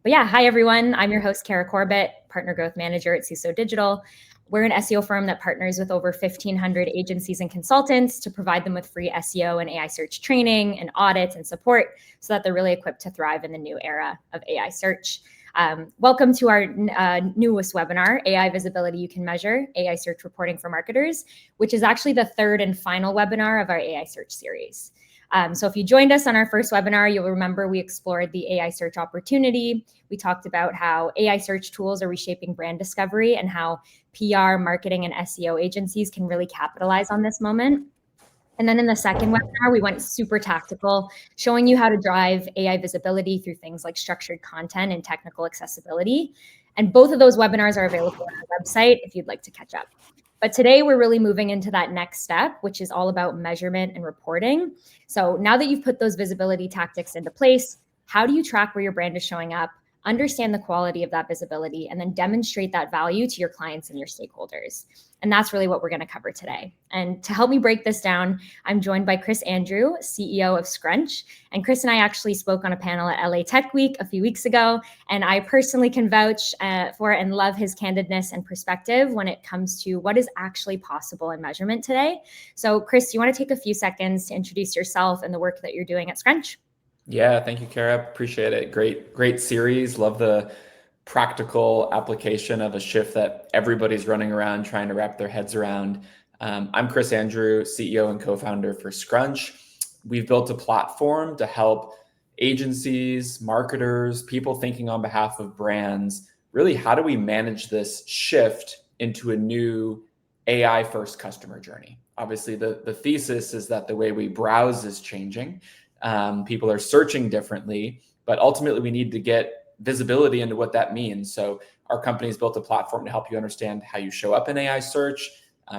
But yeah, hi everyone. I'm your host, Cara Corbett, Partner Growth Manager at SUSO Digital. We're an SEO firm that partners with over 1,500 agencies and consultants to provide them with free SEO and AI search training and audits and support so that they're really equipped to thrive in the new era of AI search. Welcome to our newest webinar, AI Visibility You Can Measure, AI Search Reporting for Marketers, which is actually the third and final webinar of our AI search series. So if you joined us on our first webinar, you'll remember we explored the AI search opportunity. We talked about how AI search tools are reshaping brand discovery and how PR, marketing, and SEO agencies can really capitalize on this moment. And then in the second webinar, we went super tactical, showing you how to drive AI visibility through things like structured content and technical accessibility. And both of those webinars are available on our website if you'd like to catch up. But today we're really moving into that next step, which is all about measurement and reporting. So now that you've put those visibility tactics into place, how do you track where your brand is showing up, understand the quality of that visibility, and then demonstrate that value to your clients and your stakeholders? And that's really what we're going to cover today. And to help me break this down, I'm joined by Chris Andrew, CEO of Scrunch. And Chris and I actually spoke on a panel at LA Tech Week a few weeks ago. And I personally can vouch for and love his candidness and perspective when it comes to what is actually possible in measurement today. So Chris, do you want to take a few seconds to introduce yourself and the work that you're doing at Scrunch? Yeah, thank you, Cara. Appreciate it. Great series. Love the practical application of a shift that everybody's running around trying to wrap their heads around. I'm Chris Andrew, CEO and co-founder for Scrunch. We've built a platform to help agencies, marketers, people thinking on behalf of brands. Really, how do we manage this shift into a new AI-first customer journey? Obviously, the thesis is that the way we browse is changing. People are searching differently, but ultimately we need to get visibility into what that means. So our company's built a platform to help you understand how you show up in AI search,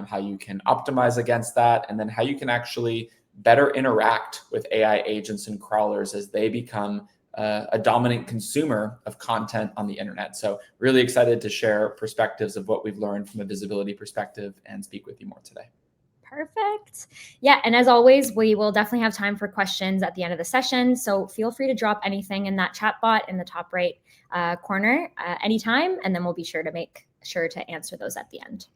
how you can optimize against that, and then how you can actually better interact with AI agents and crawlers as they become a dominant consumer of content on the internet. So really excited to share perspectives of what we've learned from a visibility perspective and speak with you more today. Perfect. Yeah, and as always, we will definitely have time for questions at the end of the session. So feel free to drop anything in that chat bot in the top right corner anytime, and then we'll be sure to make sure to answer those at the end.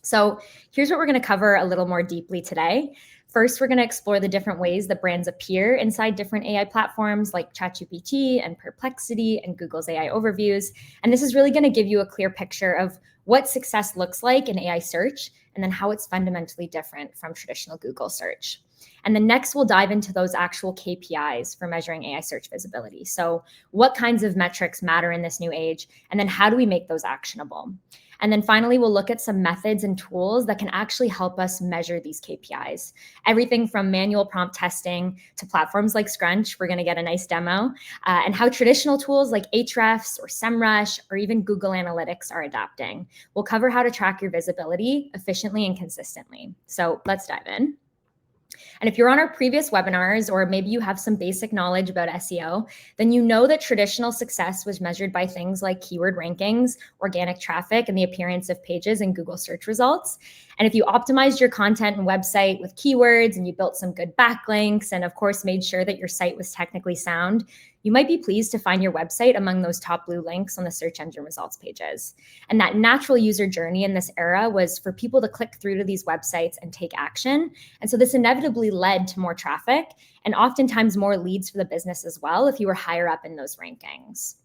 So here's what we're going to cover a little more deeply today. First, we're going to explore the different ways that brands appear inside different AI platforms like ChatGPT and Perplexity and Google's AI overviews. And this is really going to give you a clear picture of what success looks like in AI search, and then how it's fundamentally different from traditional Google search. And then next, we'll dive into those actual KPIs for measuring AI search visibility. So what kinds of metrics matter in this new age? And then how do we make those actionable? And then finally, we'll look at some methods and tools that can actually help us measure these KPIs. Everything from manual prompt testing to platforms like Scrunch, we're going to get a nice demo, and how traditional tools like Ahrefs or SEMrush or even Google Analytics are adapting. We'll cover how to track your visibility efficiently and consistently. So let's dive in. And if you're on our previous webinars, or maybe you have some basic knowledge about SEO, then you know that traditional success was measured by things like keyword rankings, organic traffic, and the appearance of pages in Google search results. And if you optimized your content and website with keywords and you built some good backlinks and of course made sure that your site was technically sound, you might be pleased to find your website among those top blue links on the search engine results pages. And that natural user journey in this era was for people to click through to these websites and take action. And so this inevitably led to more traffic and oftentimes more leads for the business as well if you were higher up in those rankings.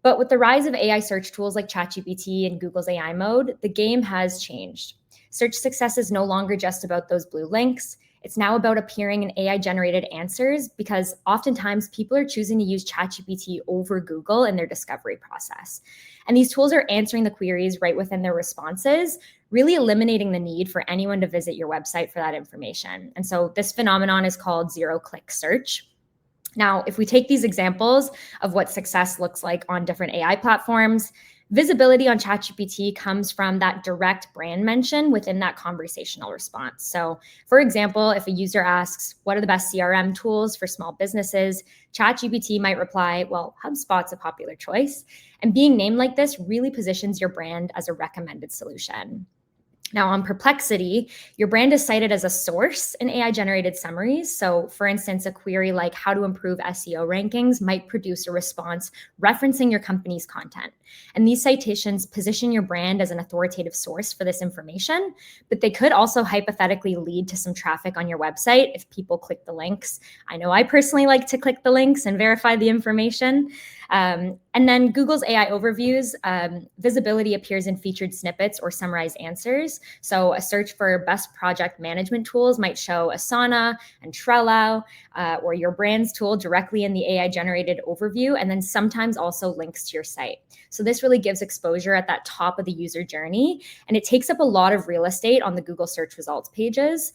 But with the rise of AI search tools like ChatGPT and Google's AI mode, the game has changed. Search success is no longer just about those blue links. It's now about appearing in AI-generated answers because oftentimes people are choosing to use ChatGPT over Google in their discovery process. And these tools are answering the queries right within their responses, really eliminating the need for anyone to visit your website for that information. And so this phenomenon is called zero-click search. Now, if we take these examples of what success looks like on different AI platforms, visibility on ChatGPT comes from that direct brand mention within that conversational response. So for example, if a user asks, what are the best CRM tools for small businesses? ChatGPT might reply, well, HubSpot's a popular choice. And being named like this really positions your brand as a recommended solution. Now on Perplexity, your brand is cited as a source in AI-generated summaries. So for instance, a query like how to improve SEO rankings might produce a response referencing your company's content. And these citations position your brand as an authoritative source for this information, but they could also hypothetically lead to some traffic on your website if people click the links. I know I personally like to click the links and verify the information. And then Google's AI overviews, visibility appears in featured snippets or summarized answers. So a search for best project management tools might show Asana and Trello, or your brand's tool directly in the AI generated overview, and then sometimes also links to your site. So this really gives exposure at that top of the user journey, and it takes up a lot of real estate on the Google search results pages.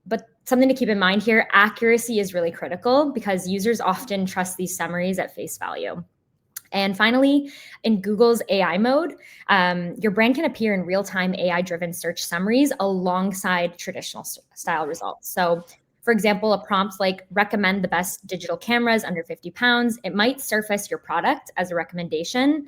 But something to keep in mind here, accuracy is really critical because users often trust these summaries at face value. And finally, in Google's AI mode, your brand can appear in real-time AI-driven search summaries alongside traditional style results. So for example, a prompt like recommend the best digital cameras under 50 pounds, it might surface your product as a recommendation,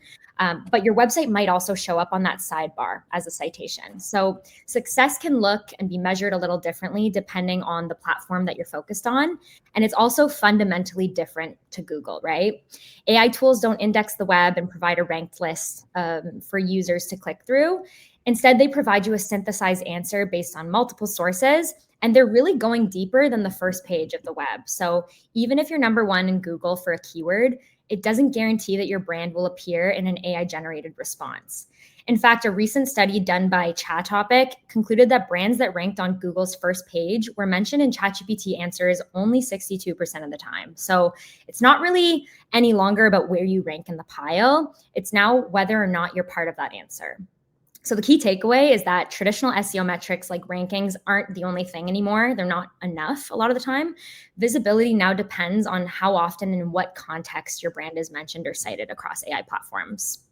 but your website might also show up on that sidebar as a citation. So success can look and be measured a little differently depending on the platform that you're focused on. And it's also fundamentally different to Google, right? AI tools don't index the web and provide a ranked list for users to click through. Instead, they provide you a synthesized answer based on multiple sources, and they're really going deeper than the first page of the web. So even if you're number one in Google for a keyword, it doesn't guarantee that your brand will appear in an AI-generated response. In fact, a recent study done by Chatopic concluded that brands that ranked on Google's first page were mentioned in ChatGPT answers only 62% of the time. So it's not really any longer about where you rank in the pile. It's now whether or not you're part of that answer. So the key takeaway is that traditional SEO metrics like rankings aren't the only thing anymore. They're not enough a lot of the time. Visibility now depends on how often and in what context your brand is mentioned or cited across AI platforms.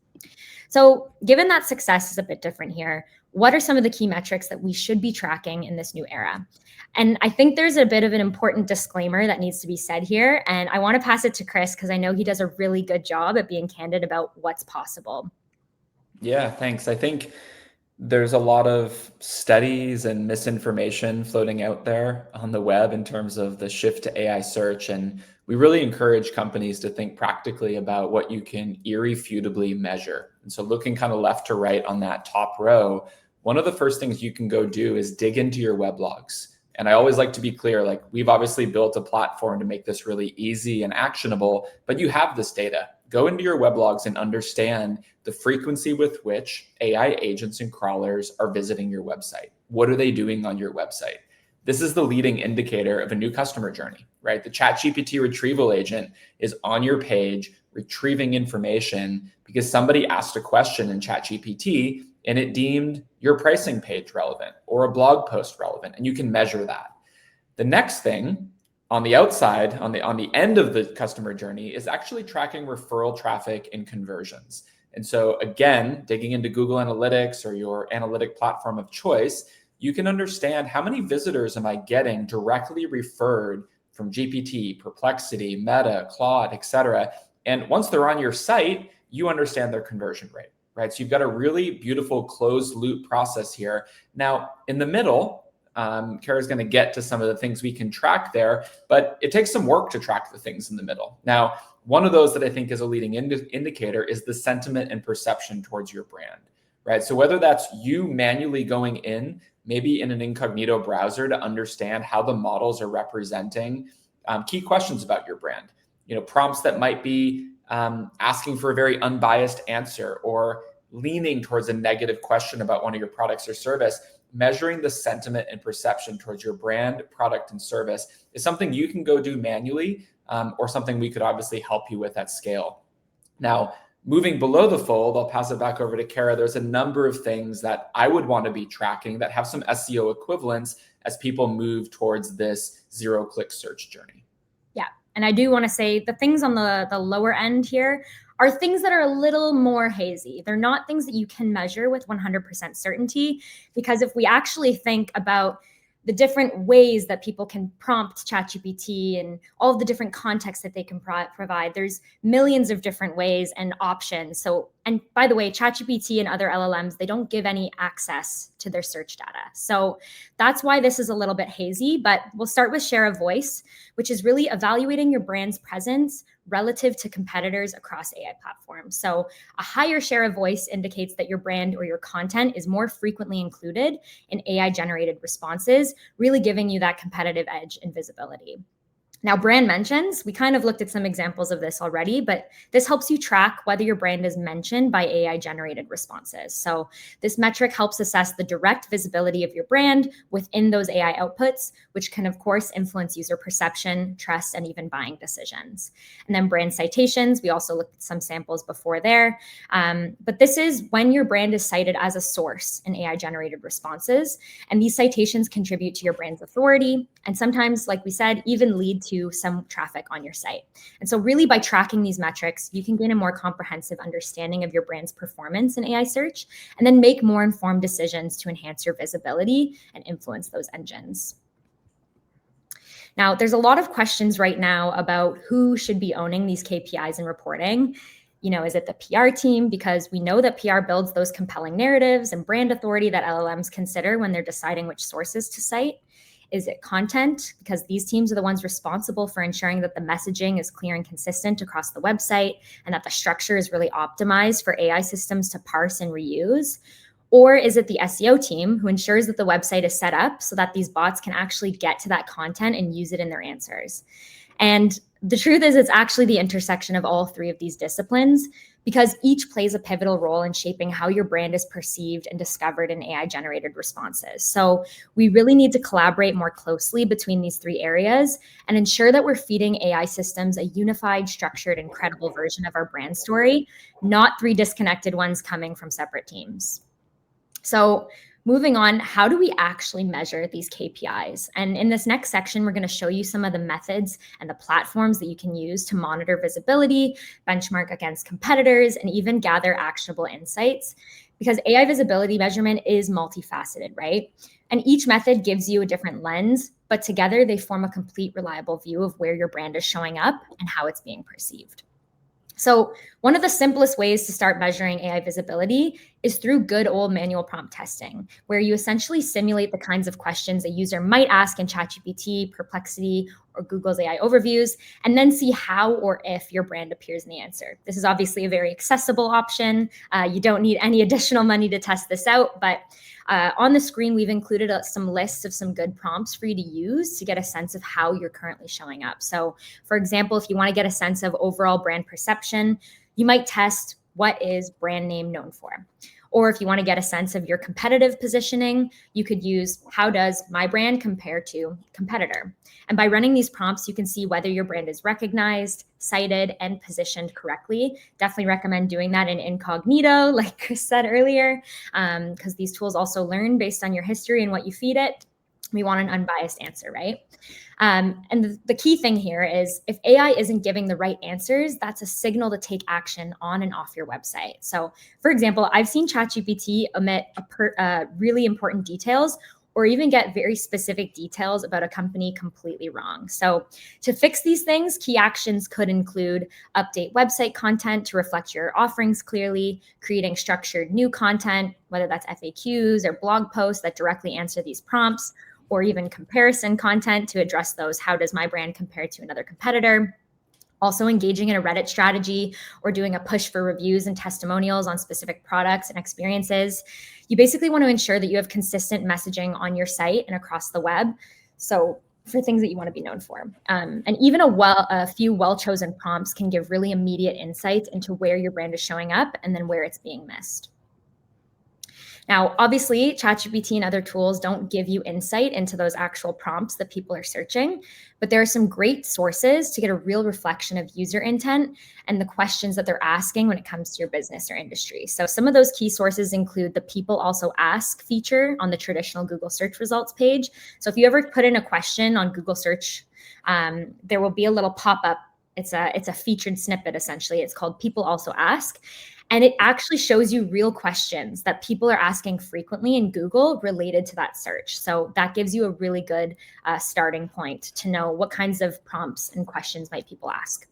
So given that success is a bit different here, what are some of the key metrics that we should be tracking in this new era? And I think there's a bit of an important disclaimer that needs to be said here. And I want to pass it to Chris because I know he does a really good job at being candid about what's possible. Yeah, thanks. I think there's a lot of studies and misinformation floating out there on the web in terms of the shift to AI search. And we really encourage companies to think practically about what you can irrefutably measure. And so looking kind of left to right on that top row, one of the first things you can go do is dig into your weblogs. And I always like to be clear, like we've obviously built a platform to make this really easy and actionable, but you have this data. Go into your weblogs and understand the frequency with which AI agents and crawlers are visiting your website. What are they doing on your website? This is the leading indicator of a new customer journey, right? The ChatGPT retrieval agent is on your page retrieving information because somebody asked a question in ChatGPT and it deemed your pricing page relevant or a blog post relevant, and you can measure that. The next thing on the outside, on the end of the customer journey, is actually tracking referral traffic and conversions. And so again, digging into Google Analytics or your analytic platform of choice, you can understand how many visitors am I getting directly referred from GPT, Perplexity, Meta, Claude, etc. And once they're on your site, you understand their conversion rate, right? So you've got a really beautiful closed loop process here. Now, in the middle, Cara's going to get to some of the things we can track there, but it takes some work to track the things in the middle. Now, one of those that I think is a leading indicator is the sentiment and perception towards your brand, right? So whether that's you manually going in, maybe in an incognito browser to understand how the models are representing key questions about your brand, prompts that might be asking for a very unbiased answer or leaning towards a negative question about one of your products or service. Measuring the sentiment and perception towards your brand, product, and service is something you can go do manually, or something we could obviously help you with at scale. Now, moving below the fold, I'll pass it back over to Cara. There's a number of things that I would want to be tracking that have some SEO equivalents as people move towards this zero-click search journey. Yeah, and I do want to say the things on the lower end here are things that are a little more hazy. They're not things that you can measure with 100% certainty, because if we actually think about the different ways that people can prompt ChatGPT and all of the different contexts that they can provide, there's millions of different ways and options. So And by the way, ChatGPT and other LLMs, they don't give any access to their search data. So that's why this is a little bit hazy, but we'll start with share of voice, which is really evaluating your brand's presence relative to competitors across AI platforms. So a higher share of voice indicates that your brand or your content is more frequently included in AI generated responses, really giving you that competitive edge and visibility. Now, brand mentions, we kind of looked at some examples of this already, but this helps you track whether your brand is mentioned by AI generated responses. So this metric helps assess the direct visibility of your brand within those AI outputs, which can, of course, influence user perception, trust, and even buying decisions. And then brand citations, we also looked at some samples before there. But this is when your brand is cited as a source in AI generated responses. And these citations contribute to your brand's authority, and sometimes, like we said, even lead to some traffic on your site. And so really by tracking these metrics, you can gain a more comprehensive understanding of your brand's performance in AI search, and then make more informed decisions to enhance your visibility and influence those engines. Now, there's a lot of questions right now about who should be owning these KPIs and reporting. Is it the PR team? Because we know that PR builds those compelling narratives and brand authority that LLMs consider when they're deciding which sources to cite. Is it content? Because these teams are the ones responsible for ensuring that the messaging is clear and consistent across the website, and that the structure is really optimized for AI systems to parse and reuse. Or is it the SEO team who ensures that the website is set up so that these bots can actually get to that content and use it in their answers? And the truth is, it's actually the intersection of all three of these disciplines, because each plays a pivotal role in shaping how your brand is perceived and discovered in AI-generated responses. So we really need to collaborate more closely between these three areas and ensure that we're feeding AI systems a unified, structured, and credible version of our brand story, not three disconnected ones coming from separate teams. So moving on, how do we actually measure these KPIs? And in this next section, we're going to show you some of the methods and the platforms that you can use to monitor visibility, benchmark against competitors, and even gather actionable insights. Because AI visibility measurement is multifaceted, right? And each method gives you a different lens, but together they form a complete, reliable view of where your brand is showing up and how it's being perceived. So one of the simplest ways to start measuring AI visibility is through good old manual prompt testing, where you essentially simulate the kinds of questions a user might ask in ChatGPT, Perplexity, or Google's AI overviews, and then see how or if your brand appears in the answer. This is obviously a very accessible option. You don't need any additional money to test this out, but on the screen, we've included some lists of some good prompts for you to use to get a sense of how you're currently showing up. So for example, if you want to get a sense of overall brand perception, you might test, what is brand name known for? Or if you want to get a sense of your competitive positioning, you could use, how does my brand compare to competitor? And by running these prompts, you can see whether your brand is recognized, cited, and positioned correctly. Definitely recommend doing that in incognito, like Chris said earlier, because these tools also learn based on your history and what you feed it. We want an unbiased answer, right? And the key thing here is, if AI isn't giving the right answers, that's a signal to take action on and off your website. So for example, I've seen ChatGPT omit really important details, or even get very specific details about a company completely wrong. So to fix these things, key actions could include update website content to reflect your offerings clearly, creating structured new content, whether that's FAQs or blog posts that directly answer these prompts, or even comparison content to address those. How does my brand compare to another competitor? Also engaging in a Reddit strategy or doing a push for reviews and testimonials on specific products and experiences. You basically want to ensure that you have consistent messaging on your site and across the web. So for things that you want to be known for. And even a few well-chosen prompts can give really immediate insights into where your brand is showing up and then where it's being missed. Now, obviously, ChatGPT and other tools don't give you insight into those actual prompts that people are searching, but there are some great sources to get a real reflection of user intent and the questions that they're asking when it comes to your business or industry. So some of those key sources include the People Also Ask feature on the traditional Google search results page. So if you ever put in a question on Google search, there will be a little pop-up. It's a featured snippet, essentially. It's called People Also Ask. And it actually shows you real questions that people are asking frequently in Google related to that search. So that gives you a really good starting point to know what kinds of prompts and questions might people ask.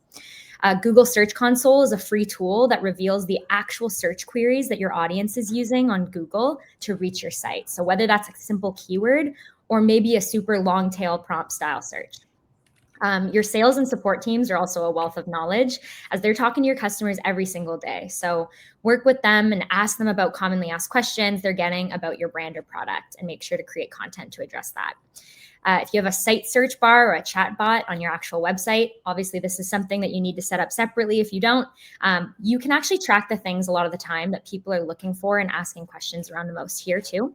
Google Search Console is a free tool that reveals the actual search queries that your audience is using on Google to reach your site. So whether that's a simple keyword or maybe a super long tail prompt style search. Your sales and support teams are also a wealth of knowledge as they're talking to your customers every single day. So work with them and ask them about commonly asked questions they're getting about your brand or product, and make sure to create content to address that. If you have a site search bar or a chat bot on your actual website, obviously this is something that you need to set up separately. If you don't, you can actually track the things a lot of the time that people are looking for and asking questions around the most here too.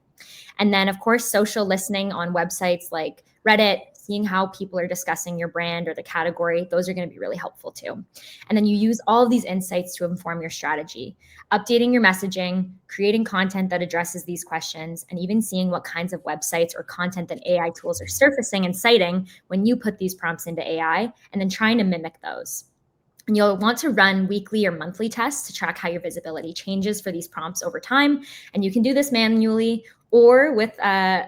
And then, of course, social listening on websites like Reddit, seeing how people are discussing your brand or the category, those are going to be really helpful too. And then you use all of these insights to inform your strategy, updating your messaging, creating content that addresses these questions, and even seeing what kinds of websites or content that AI tools are surfacing and citing when you put these prompts into AI, and then trying to mimic those. And you'll want to run weekly or monthly tests to track how your visibility changes for these prompts over time. And you can do this manually or with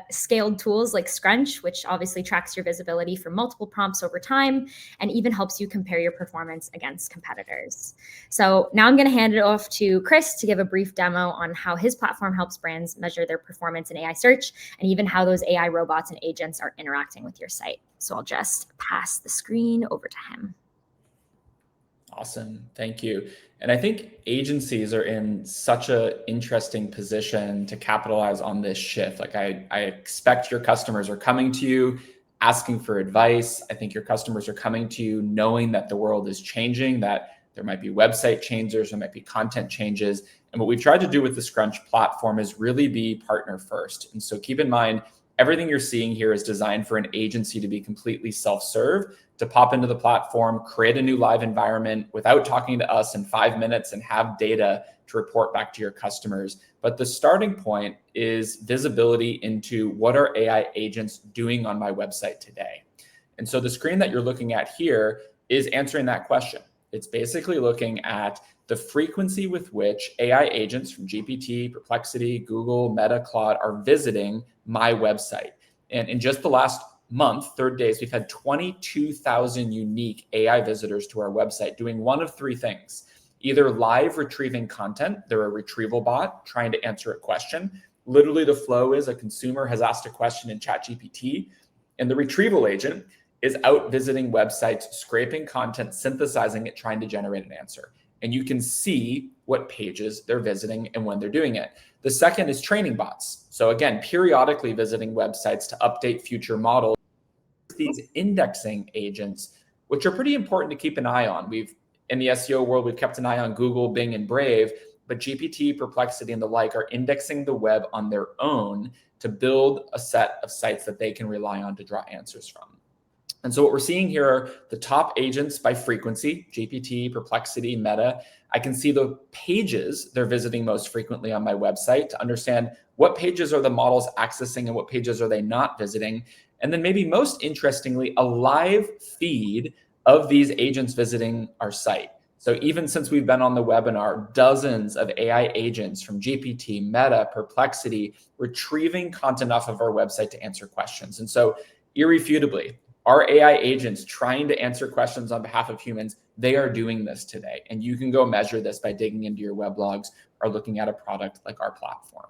scaled tools like Scrunch, which obviously tracks your visibility for multiple prompts over time and even helps you compare your performance against competitors. So now I'm going to hand it off to Chris to give a brief demo on how his platform helps brands measure their performance in AI search and even how those AI robots and agents are interacting with your site. So I'll just pass the screen over to him. Awesome. Thank you. And I think agencies are in such an interesting position to capitalize on this shift. Like I expect your customers are coming to you asking for advice. I think your customers are coming to you knowing that the world is changing, that there might be website changes, there might be content changes. And what we've tried to do with the Scrunch platform is really be partner first. And so keep in mind, everything you're seeing here is designed for an agency to be completely self-serve, to pop into the platform, create a new live environment without talking to us in 5 minutes and have data to report back to your customers. But the starting point is visibility into what are AI agents doing on my website today. And so the screen that you're looking at here is answering that question. It's basically looking at the frequency with which AI agents from GPT, Perplexity, Google, Meta, Claude are visiting my website. And in just the last month, 30 days, we've had 22,000 unique AI visitors to our website doing one of three things. Either live retrieving content, they're a retrieval bot trying to answer a question. Literally the flow is a consumer has asked a question in ChatGPT, and the retrieval agent is out visiting websites, scraping content, synthesizing it, trying to generate an answer. And you can see what pages they're visiting and when they're doing it. The second is training bots. So again, periodically visiting websites to update future models. These indexing agents, which are pretty important to keep an eye on. In the SEO world, we've kept an eye on Google, Bing, and Brave, but GPT, Perplexity, and the like are indexing the web on their own to build a set of sites that they can rely on to draw answers from. And so what we're seeing here are the top agents by frequency, GPT, Perplexity, Meta. I can see the pages they're visiting most frequently on my website to understand what pages are the models accessing and what pages are they not visiting. And then maybe most interestingly, a live feed of these agents visiting our site. So even since we've been on the webinar, dozens of AI agents from GPT, Meta, Perplexity, retrieving content off of our website to answer questions. And so irrefutably, our AI agents trying to answer questions on behalf of humans, they are doing this today. And you can go measure this by digging into your weblogs or looking at a product like our platform.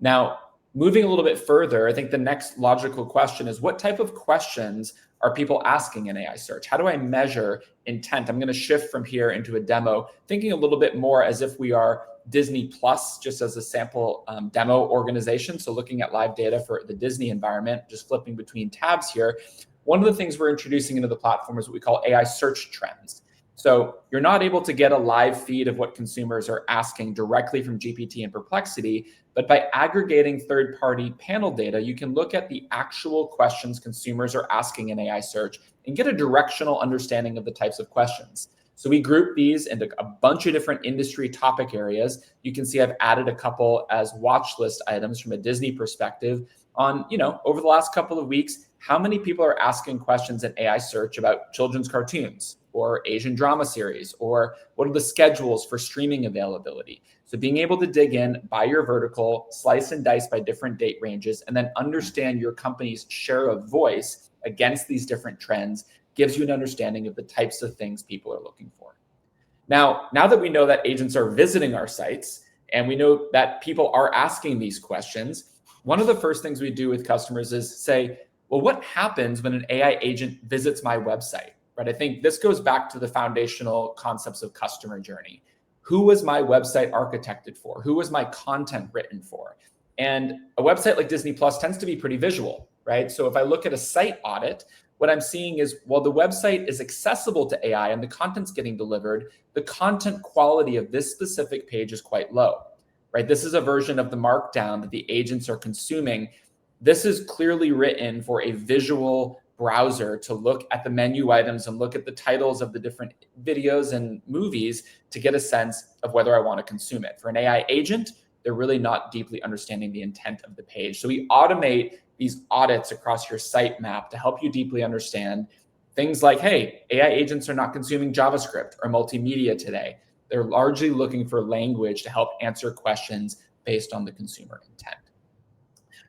Now, moving a little bit further, I think the next logical question is what type of questions are people asking in AI search? How do I measure intent? I'm going to shift from here into a demo, thinking a little bit more as if we are Disney Plus, just as a sample demo organization. So looking at live data for the Disney environment, just flipping between tabs here. One of the things we're introducing into the platform is what we call AI search trends. So you're not able to get a live feed of what consumers are asking directly from GPT and Perplexity, but by aggregating third-party panel data, you can look at the actual questions consumers are asking in AI search and get a directional understanding of the types of questions. So we group these into a bunch of different industry topic areas. You can see I've added a couple as watch list items from a Disney perspective on, over the last couple of weeks, how many people are asking questions in AI search about children's cartoons or Asian drama series, or what are the schedules for streaming availability? So being able to dig in by your vertical, slice and dice by different date ranges, and then understand your company's share of voice against these different trends gives you an understanding of the types of things people are looking for. Now that we know that agents are visiting our sites and we know that people are asking these questions, one of the first things we do with customers is say, well, what happens when an AI agent visits my website, right? I think this goes back to the foundational concepts of customer journey. Who was my website architected for? Who was my content written for? And a website like Disney Plus tends to be pretty visual, right? So if I look at a site audit, what I'm seeing is while the website is accessible to AI and the content's getting delivered, the content quality of this specific page is quite low, right? This is a version of the markdown that the agents are consuming. This is clearly written for a visual browser to look at the menu items and look at the titles of the different videos and movies to get a sense of whether I want to consume it. For an AI agent, they're really not deeply understanding the intent of the page. So we automate these audits across your sitemap to help you deeply understand things like, hey, AI agents are not consuming JavaScript or multimedia today. They're largely looking for language to help answer questions based on the consumer intent.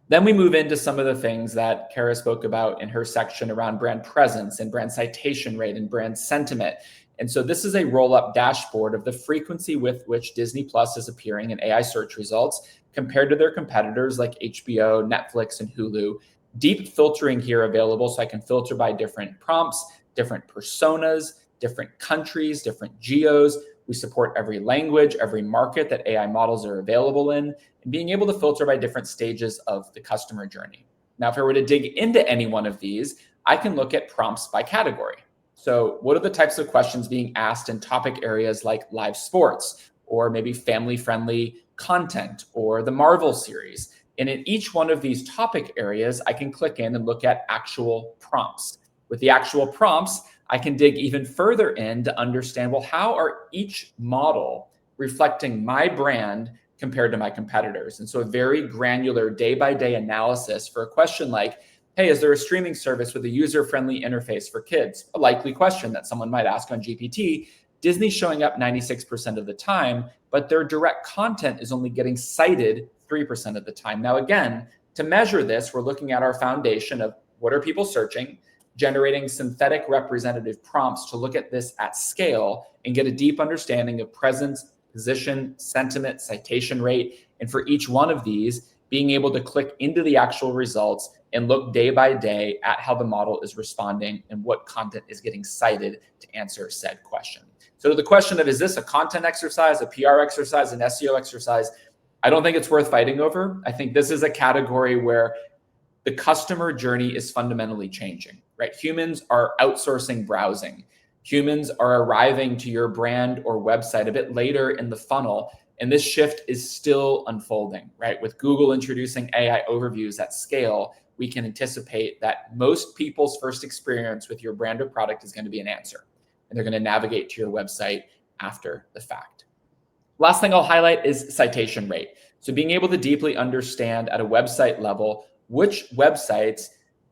Then we move into some of the things that Cara spoke about in her section around brand presence and brand citation rate and brand sentiment. And so this is a roll-up dashboard of the frequency with which Disney Plus is appearing in AI search results compared to their competitors like HBO, Netflix, and Hulu. Deep filtering here available, so I can filter by different prompts, different personas, different countries, different geos. We support every language, every market that AI models are available in, and being able to filter by different stages of the customer journey. Now, if I were to dig into any one of these, I can look at prompts by category. So what are the types of questions being asked in topic areas like live sports, or maybe family-friendly content, or the Marvel series? And in each one of these topic areas, I can click in and look at actual prompts. With the actual prompts, I can dig even further in to understand, well, how are each model reflecting my brand compared to my competitors? And so a very granular day-by-day analysis for a question like, hey, is there a streaming service with a user-friendly interface for kids? A likely question that someone might ask on GPT. Disney's showing up 96% of the time, but their direct content is only getting cited 3% of the time. Now, again, to measure this, we're looking at our foundation of what are people searching, generating synthetic representative prompts to look at this at scale and get a deep understanding of presence, position, sentiment, citation rate. And for each one of these, being able to click into the actual results and look day by day at how the model is responding and what content is getting cited to answer said question. So to the question of, is this a content exercise, a PR exercise, an SEO exercise? I don't think it's worth fighting over. I think this is a category where the customer journey is fundamentally changing, right? Humans are outsourcing browsing. Humans are arriving to your brand or website a bit later in the funnel. And this shift is still unfolding, right? With Google introducing AI overviews at scale, we can anticipate that most people's first experience with your brand or product is going to be an answer. And they're going to navigate to your website after the fact. Last thing I'll highlight is citation rate. So being able to deeply understand at a website level which websites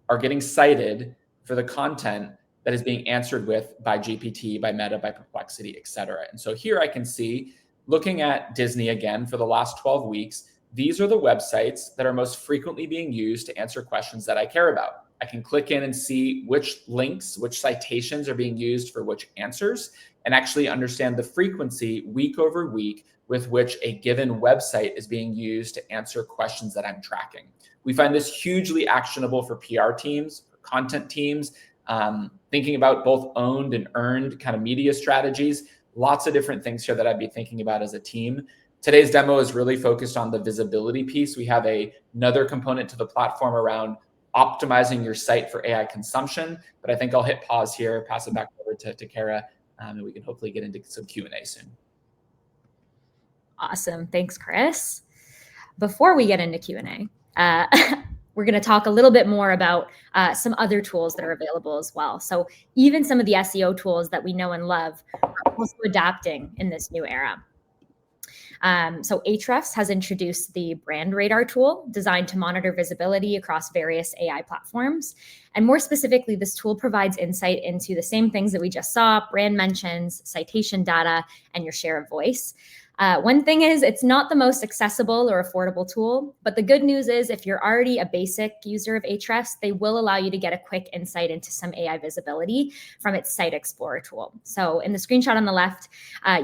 are getting cited for the content that is being answered with by GPT, by Meta, by Perplexity, et cetera. And so here I can see, looking at Disney again for the last 12 weeks, these are the websites that are most frequently being used to answer questions that I care about. I can click in and see which links, which citations are being used for which answers, and actually understand the frequency week over week with which a given website is being used to answer questions that I'm tracking. We find this hugely actionable for PR teams, for content teams, thinking about both owned and earned kind of media strategies. Lots of different things here that I'd be thinking about as a team. Today's demo is really focused on the visibility piece. We have another component to the platform around optimizing your site for AI consumption, but I think I'll hit pause here, pass it back over to Cara, and we can hopefully get into some Q&A soon. Awesome. Thanks, Chris. Before we get into Q&A, we're going to talk a little bit more about some other tools that are available as well. So even some of the SEO tools that we know and love are also adapting in this new era. So Ahrefs has introduced the Brand Radar tool designed to monitor visibility across various AI platforms. And more specifically, this tool provides insight into the same things that we just saw: brand mentions, citation data, and your share of voice. One thing is, it's not the most accessible or affordable tool, but the good news is if you're already a basic user of Ahrefs, they will allow you to get a quick insight into some AI visibility from its Site Explorer tool. So in the screenshot on the left,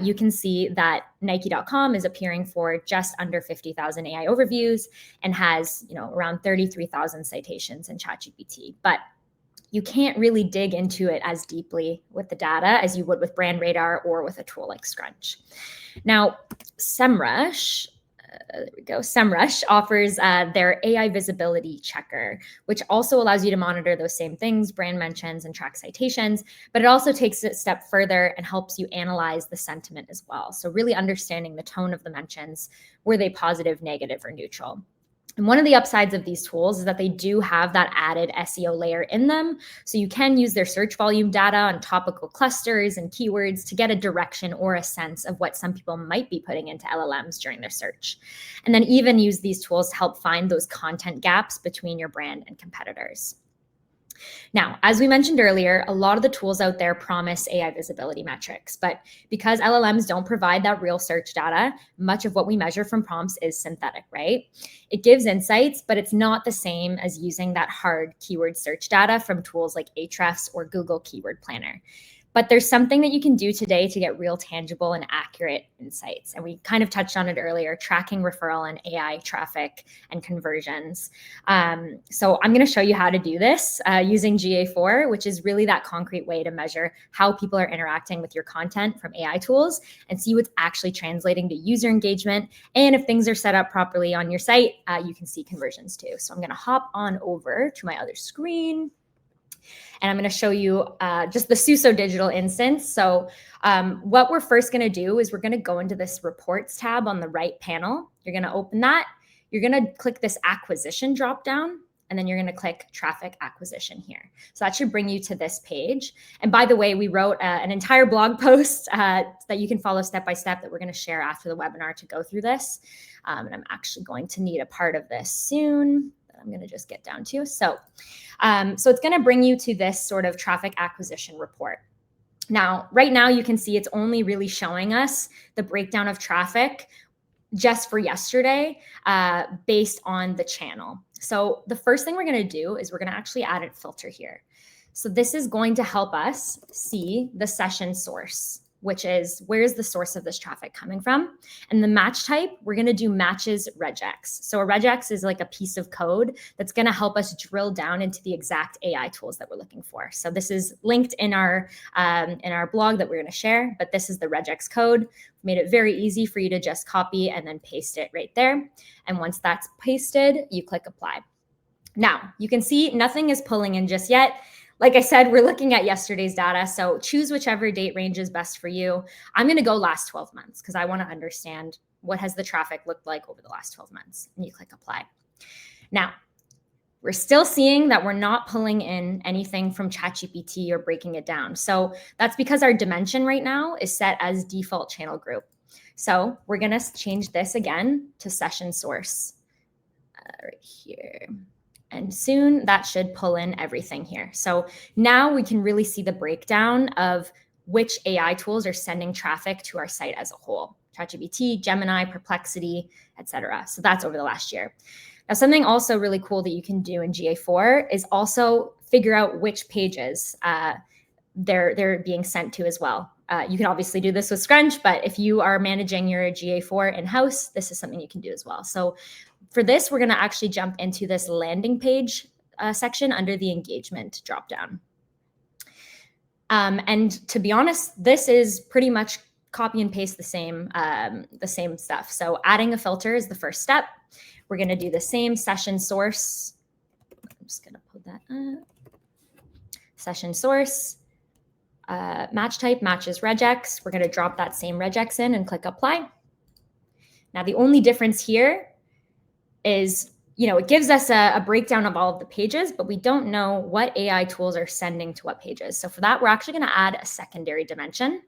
you can see that Nike.com is appearing for just under 50,000 AI overviews and has, around 33,000 citations in ChatGPT. But you can't really dig into it as deeply with the data as you would with Brand Radar or with a tool like Scrunch. Now, SEMrush, SEMrush offers their AI visibility checker, which also allows you to monitor those same things, brand mentions and track citations, but it also takes it a step further and helps you analyze the sentiment as well. So really understanding the tone of the mentions, were they positive, negative, or neutral? And one of the upsides of these tools is that they do have that added SEO layer in them. So you can use their search volume data on topical clusters and keywords to get a direction or a sense of what some people might be putting into LLMs during their search. And then even use these tools to help find those content gaps between your brand and competitors. Now, as we mentioned earlier, a lot of the tools out there promise AI visibility metrics, but because LLMs don't provide that real search data, much of what we measure from prompts is synthetic, right? It gives insights, but it's not the same as using that hard keyword search data from tools like Ahrefs or Google Keyword Planner. But there's something that you can do today to get real, tangible, and accurate insights. And we kind of touched on it earlier, tracking referral and AI traffic and conversions. So I'm going to show you how to do this using GA4, which is really that concrete way to measure how people are interacting with your content from AI tools and see what's actually translating to user engagement. And if things are set up properly on your site, you can see conversions too. So I'm going to hop on over to my other screen. And I'm going to show you just the SUSO digital instance. So what we're first going to do is we're going to go into this reports tab on the right panel. You're going to open that. You're going to click this acquisition dropdown, and then you're going to click traffic acquisition here. So that should bring you to this page. And by the way, we wrote an entire blog post that you can follow step by step that we're going to share after the webinar to go through this. And I'm actually going to need a part of this soon. I'm going to just get down to. So it's going to bring you to this sort of traffic acquisition report. Now, right now, you can see it's only really showing us the breakdown of traffic just for yesterday based on the channel. So the first thing we're going to do is we're going to actually add a filter here. So this is going to help us see the session source, which is where's the source of this traffic coming from. And the match type, we're going to do matches regex. So a regex is like a piece of code that's going to help us drill down into the exact AI tools that we're looking for. So this is linked in our blog that we're going to share, but this is the regex code. We made it very easy for you to just copy and then paste it right there. And once that's pasted, you click apply. Now, you can see nothing is pulling in just yet. Like I said, we're looking at yesterday's data, so choose whichever date range is best for you. I'm going to go last 12 months because I want to understand what has the traffic looked like over the last 12 months. And you click apply. Now, we're still seeing that we're not pulling in anything from ChatGPT or breaking it down. So that's because our dimension right now is set as default channel group. So we're going to change this again to session source right here. And soon that should pull in everything here. So now we can really see the breakdown of which AI tools are sending traffic to our site as a whole: ChatGPT, Gemini, Perplexity, etc. So that's over the last year. Now, something also really cool that you can do in GA4 is also figure out which pages they're being sent to as well. You can obviously do this with Scrunch, but if you are managing your GA4 in-house, this is something you can do as well. So for this, we're going to actually jump into this landing page section under the engagement dropdown. And to be honest, this is pretty much copy and paste the same stuff. So adding a filter is the first step. We're going to do the same session source. I'm just going to put that up. Session source. Match type matches regex. We're going to drop that same regex in and click apply. Now, the only difference here is, it gives us a breakdown of all of the pages, but we don't know what AI tools are sending to what pages. So for that, we're actually going to add a secondary dimension.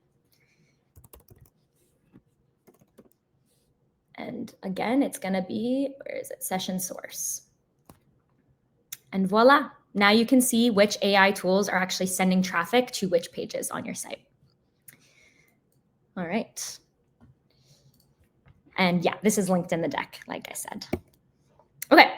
And again, it's going to be, where is it? Session source. And voila, Now you can see which AI tools are actually sending traffic to which pages on your site. All right. And yeah, this is linked in the deck, like I said. Okay.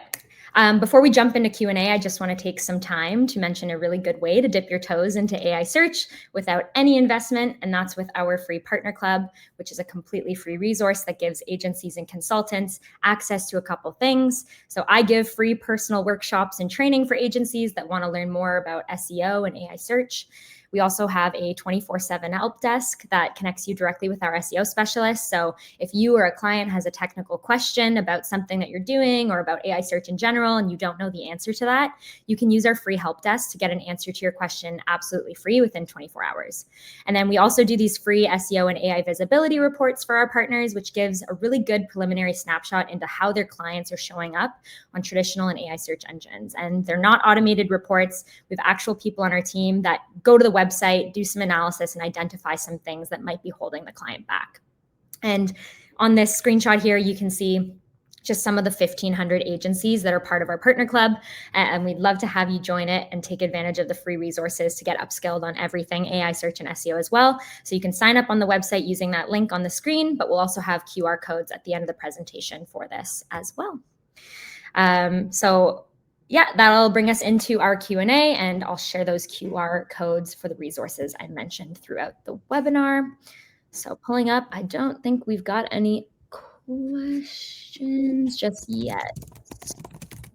Before we jump into Q&A, I just want to take some time to mention a really good way to dip your toes into AI search without any investment, and that's with our free partner club, which is a completely free resource that gives agencies and consultants access to a couple things. So I give free personal workshops and training for agencies that want to learn more about SEO and AI search. We also have a 24/7 help desk that connects you directly with our SEO specialists. So if you or a client has a technical question about something that you're doing or about AI search in general and you don't know the answer to that, you can use our free help desk to get an answer to your question absolutely free within 24 hours. And then we also do these free SEO and AI visibility reports for our partners, which gives a really good preliminary snapshot into how their clients are showing up on traditional and AI search engines. And they're not automated reports. We have actual people on our team that go to the website, do some analysis, and identify some things that might be holding the client back. And on this screenshot here, you can see just some of the 1,500 agencies that are part of our partner club. And we'd love to have you join it and take advantage of the free resources to get upskilled on everything AI search and SEO as well. So you can sign up on the website using that link on the screen, but we'll also have QR codes at the end of the presentation for this as well. So yeah, that'll bring us into our Q&A, and I'll share those QR codes for the resources I mentioned throughout the webinar. So pulling up, I don't think we've got any questions just yet.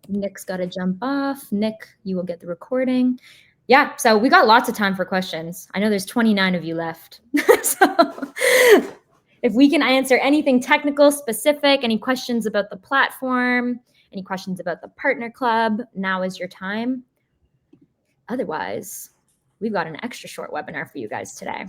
Nick's got to jump off. Nick, you will get the recording. Yeah, so we got lots of time for questions. I know there's 29 of you left. So if we can answer anything technical, specific, any questions about the platform, any questions about the partner club, now is your time. Otherwise, we've got an extra short webinar for you guys today.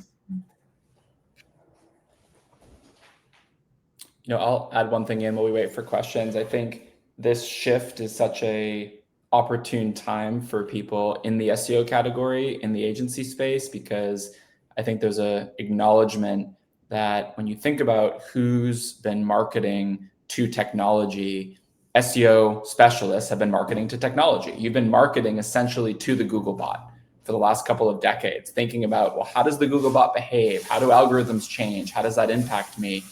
I'll add one thing in while we wait for questions. I think this shift is such a opportune time for people in the SEO category, in the agency space, because I think there's a acknowledgement that when you think about who's been marketing to technology, SEO specialists have been marketing to technology. You've been marketing essentially to the Google bot for the last couple of decades, thinking about, well, how does the Google bot behave? How do algorithms change? How does that impact me?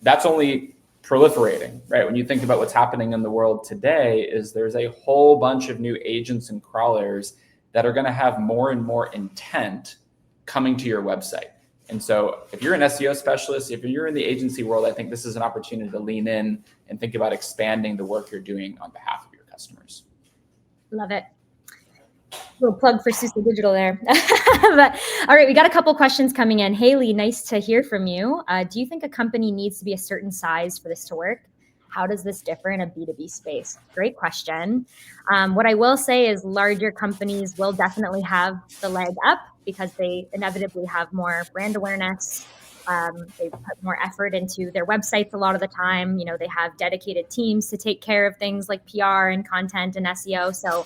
That's only proliferating, right? When you think about what's happening in the world today, is there's a whole bunch of new agents and crawlers that are going to have more and more intent coming to your website. And so if you're an SEO specialist, if you're in the agency world, I think this is an opportunity to lean in and think about expanding the work you're doing on behalf of your customers. Love it. Little plug for SUSO Digital there. But all right, we got a couple questions coming in. Haley, nice to hear from you. Do you think a company needs to be a certain size for this to work? How does this differ in a B2B space? Great question. What I will say is larger companies will definitely have the leg up because they inevitably have more brand awareness. They put more effort into their websites a lot of the time. They have dedicated teams to take care of things like PR and content and SEO. So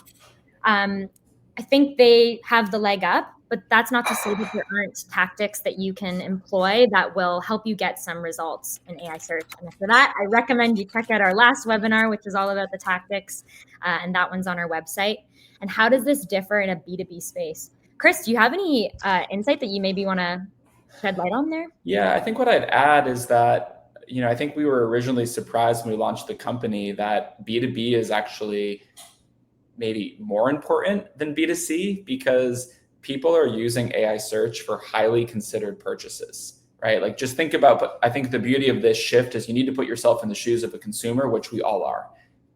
I think they have the leg up, but that's not to say that there aren't tactics that you can employ that will help you get some results in AI search. And for that, I recommend you check out our last webinar, which is all about the tactics, and that one's on our website. And how does this differ in a B2B space? Chris, do you have any insight that you maybe want to shed light on there? Yeah, I think what I'd add is that, I think we were originally surprised when we launched the company that B2B is actually maybe more important than B2C, because people are using AI search for highly considered purchases, right? Like just think about, but I think the beauty of this shift is you need to put yourself in the shoes of a consumer, which we all are.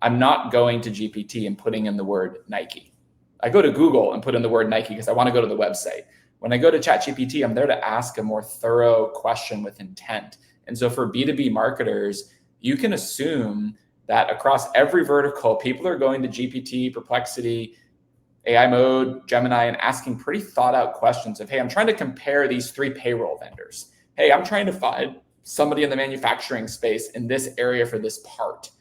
I'm not going to GPT and putting in the word Nike. I go to Google and put in the word Nike because I want to go to the website. When I go to ChatGPT, I'm there to ask a more thorough question with intent. And so for B2B marketers, you can assume that across every vertical, people are going to GPT, Perplexity, AI Mode, Gemini, and asking pretty thought out questions of, hey, I'm trying to compare these 3 payroll vendors. Hey, I'm trying to find somebody in the manufacturing space in this area for this part.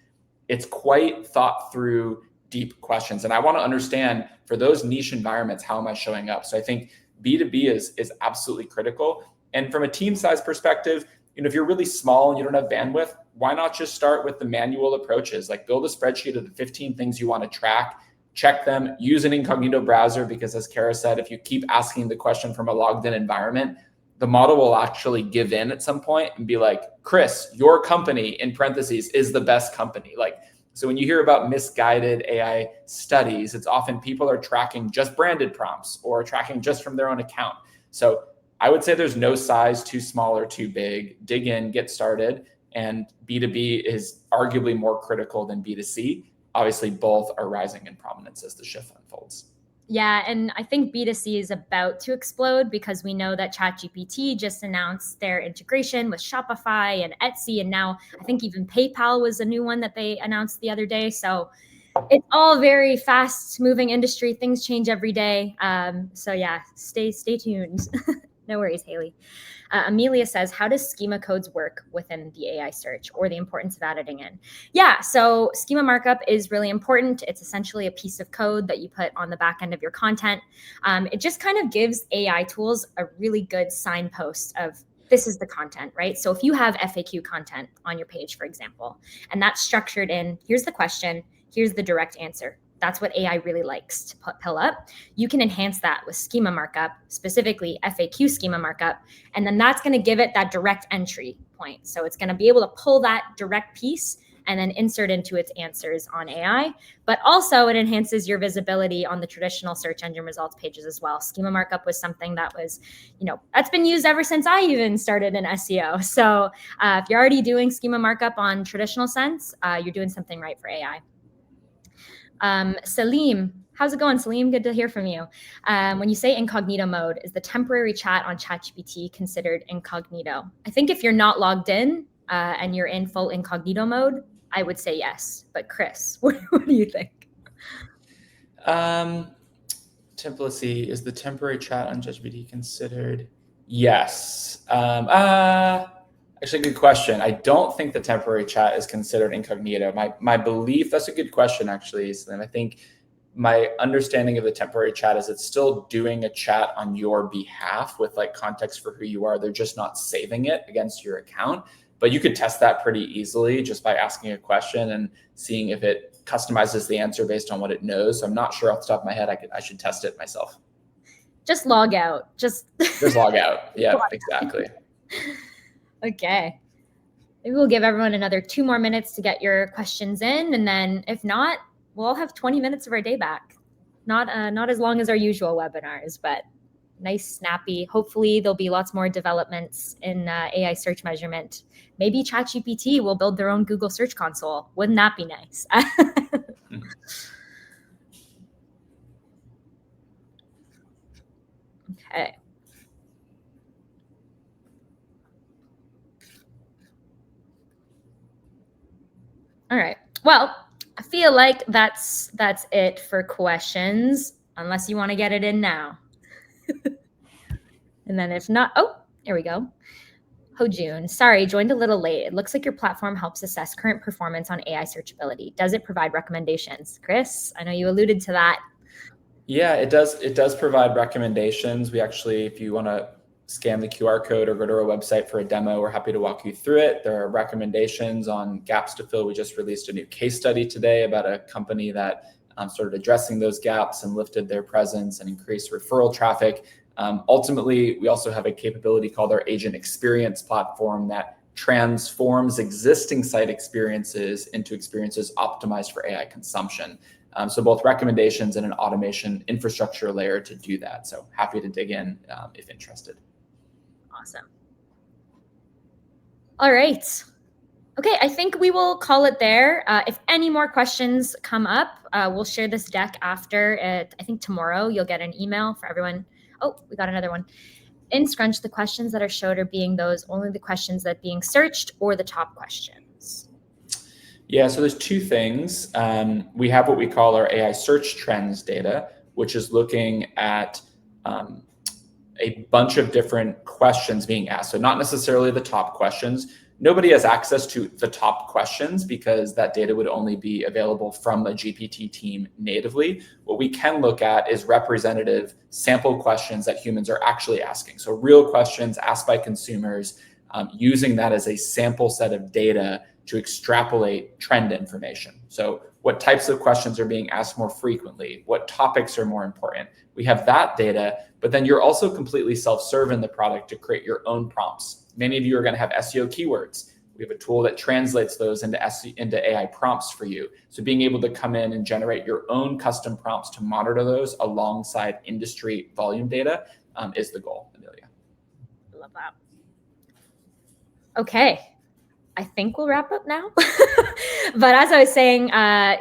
It's quite thought through, deep questions. And I want to understand for those niche environments, how am I showing up? So I think B2B is absolutely critical. And from a team size perspective, if you're really small and you don't have bandwidth, why not just start with the manual approaches? Like build a spreadsheet of the 15 things you want to track, check them, use an incognito browser, because as Cara said, if you keep asking the question from a logged in environment, the model will actually give in at some point and be like, Chris, your company, in parentheses, is the best company. Like, so when you hear about misguided AI studies, it's often people are tracking just branded prompts or tracking just from their own account. So I would say there's no size too small or too big. Dig in, get started. And B2B is arguably more critical than B2C. Obviously, both are rising in prominence as the shift unfolds. Yeah, and I think B2C is about to explode because we know that ChatGPT just announced their integration with Shopify and Etsy, and now I think even PayPal was a new one that they announced the other day. So it's all very fast-moving industry. Things change every day. So yeah, stay tuned. No worries, Haley. Amelia says, how does schema codes work within the AI search, or the importance of editing in? Yeah, so schema markup is really important. It's essentially a piece of code that you put on the back end of your content. It just kind of gives AI tools a really good signpost of this is the content, right? So if you have FAQ content on your page, for example, and that's structured in, here's the question, here's the direct answer. That's what AI really likes to pull up. You can enhance that with schema markup, specifically FAQ schema markup, and then that's going to give it that direct entry point. So it's going to be able to pull that direct piece and then insert into its answers on AI. But also it enhances your visibility on the traditional search engine results pages as well. Schema markup was something that was, that's been used ever since I even started in SEO. So if you're already doing schema markup on traditional sense, you're doing something right for AI. Salim, how's it going, Salim? Good to hear from you. When you say incognito mode, is the temporary chat on ChatGPT considered incognito? I think if you're not logged in and you're in full incognito mode, I would say yes. But Chris, what do you think? Let's see, is the temporary chat on ChatGPT considered? Yes. Actually, good question. I don't think the temporary chat is considered incognito. My belief, that's a good question, actually. And I think my understanding of the temporary chat is it's still doing a chat on your behalf with like context for who you are. They're just not saving it against your account. But you could test that pretty easily just by asking a question and seeing if it customizes the answer based on what it knows. So I'm not sure off the top of my head. I should test it myself. Just log out. Just log out. Yeah, exactly. Okay. Maybe we'll give everyone another 2 more minutes to get your questions in. And then if not, we'll all have 20 minutes of our day back. Not as long as our usual webinars, but nice, snappy. Hopefully there'll be lots more developments in AI search measurement. Maybe ChatGPT will build their own Google Search Console. Wouldn't that be nice? Okay. All right. Well, I feel like that's it for questions, unless you want to get it in now. And then if not, oh, here we go. Hojun, sorry, joined a little late. It looks like your platform helps assess current performance on AI searchability. Does it provide recommendations? Chris, I know you alluded to that. Yeah, it does. It does provide recommendations. We actually, if you want to scan the QR code or go to our website for a demo, we're happy to walk you through it. There are recommendations on gaps to fill. We just released a new case study today about a company that started addressing those gaps and lifted their presence and increased referral traffic. Ultimately, we also have a capability called our Agent Experience platform that transforms existing site experiences into experiences optimized for AI consumption. So both recommendations and an automation infrastructure layer to do that. So happy to dig in if interested. Awesome. All right. Okay, I think we will call it there. If any more questions come up, we'll share this deck after. I think tomorrow you'll get an email for everyone. Oh, we got another one. In Scrunch, the questions that are showed are being only the questions that are being searched or the top questions. Yeah, so there's 2 things. We have what we call our AI search trends data, which is looking at a bunch of different questions being asked. So not necessarily the top questions. Nobody has access to the top questions because that data would only be available from a GPT team natively. What we can look at is representative sample questions that humans are actually asking. So real questions asked by consumers using that as a sample set of data to extrapolate trend information. So what types of questions are being asked more frequently? What topics are more important? We have that data, but then you're also completely self-serve in the product to create your own prompts. Many of you are going to have SEO keywords. We have a tool that translates those into AI prompts for you. So being able to come in and generate your own custom prompts to monitor those alongside industry volume data is the goal, Amelia. Love that. Okay. I think we'll wrap up now. But as I was saying,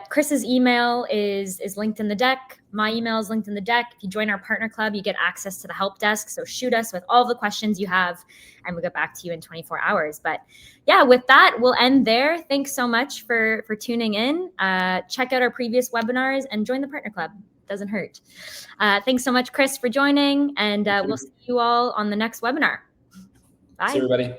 Chris's email is linked in the deck. My email is linked in the deck. If you join our partner club, you get access to the help desk. So shoot us with all the questions you have, and we'll get back to you in 24 hours. But yeah, with that, we'll end there. Thanks so much for tuning in. Check out our previous webinars and join the partner club. Doesn't hurt. Thanks so much, Chris, for joining, and we'll see you all on the next webinar. Bye. See everybody.